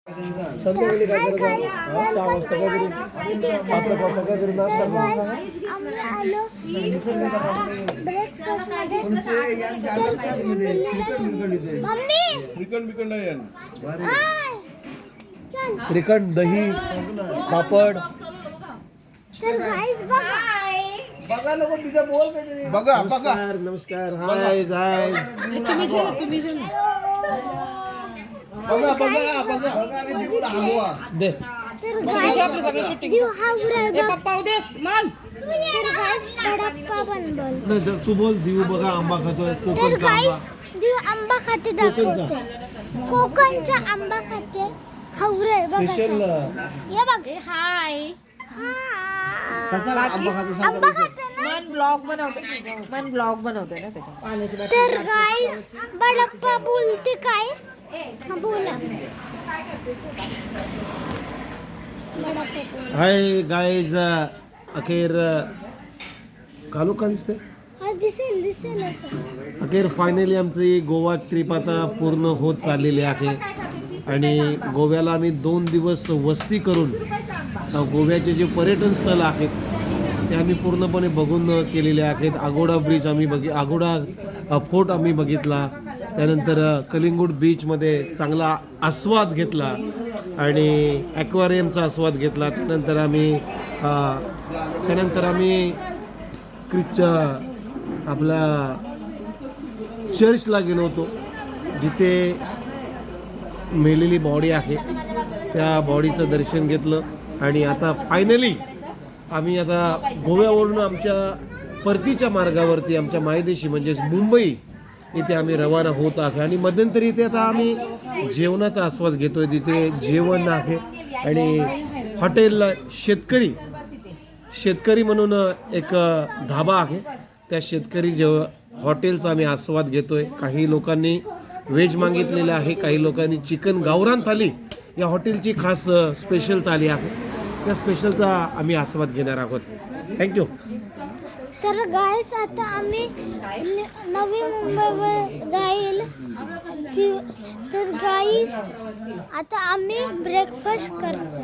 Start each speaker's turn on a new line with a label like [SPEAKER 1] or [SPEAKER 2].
[SPEAKER 1] संध्याकाळी काय करायचं? 6 वाजता काहीतरी 5 वाजता काहीतरी नाश्ता श्रीखंड, दही, पापड.
[SPEAKER 2] बघा लोक पिझ्झा बोल काहीतरी.
[SPEAKER 1] बघा बघा. नमस्कार. हाय हाय.
[SPEAKER 2] बघा बघा बघा बघा आणि देऊला हलवा
[SPEAKER 1] दे. नाही तू बोल. देऊ बघा आंबा खातोय. कोकणचा आंबा.
[SPEAKER 3] आंबा खाते दाखवते. कोकणचा आंबा खाते. हावरे बघा.
[SPEAKER 1] स्पेशल.
[SPEAKER 3] हे बघ. हाय.
[SPEAKER 2] कसा आंबा खातो सांग.
[SPEAKER 4] मन ब्लॉग बनवते ना त्याच्या.
[SPEAKER 3] तर गाइस बडप्पा बोलते काय? हा बोला.
[SPEAKER 1] Hi guys. अखेर कालू का दिसते.
[SPEAKER 3] हा दिसेल असं.
[SPEAKER 1] अखेर फायनली आमची गोवा ट्रिप आता पूर्ण होत चाललेली आहे आणि गोव्याला आम्ही 2 दिवस वस्ती करून गोव्याचे जे पर्यटन स्थळ आहेत ते आम्ही पूर्णपणे बघून केलेले आहेत. आगोडा ब्रिज आम्ही आगोडा फोर्ट आम्ही बघितला. त्यानंतर कलिंगूट बीचमध्ये चांगला आस्वाद घेतला आणि ॲक्वेरियमचा आस्वाद घेतला. त्यानंतर आम्ही आपला चर्चला गेलो होतो जिथे मेलेली बॉडी आहे त्या बॉडीचं दर्शन घेतलं आणि आता फायनली आम्ही आता गोव्यावरून आमच्या परतीच्या मार्गावरती आमच्या मायदेशी म्हणजेच मुंबई इथे आम्ही रवाना होत आहे आणि मध्यंतरी इथे आता आम्ही जेवणाचा आस्वाद घेतोय. तिथे जेवण आहे आणि हॉटेलला शेतकरी म्हणून एक धाबा आहे. त्या शेतकरी हॉटेलचा आम्ही आस्वाद घेतोय. काही लोकांनी व्हेज मागितलेलं आहे, काही लोकांनी चिकन गावरान थाली या हॉटेलची खास स्पेशल थाली आहे. त्या स्पेशलचा आम्ही आस्वाद घेणार आहोत. थँक्यू.
[SPEAKER 3] तर गाइस आता आम्ही नवी मुंबईवर जाईल. तर गाइस आता आम्ही ब्रेकफास्ट करतो.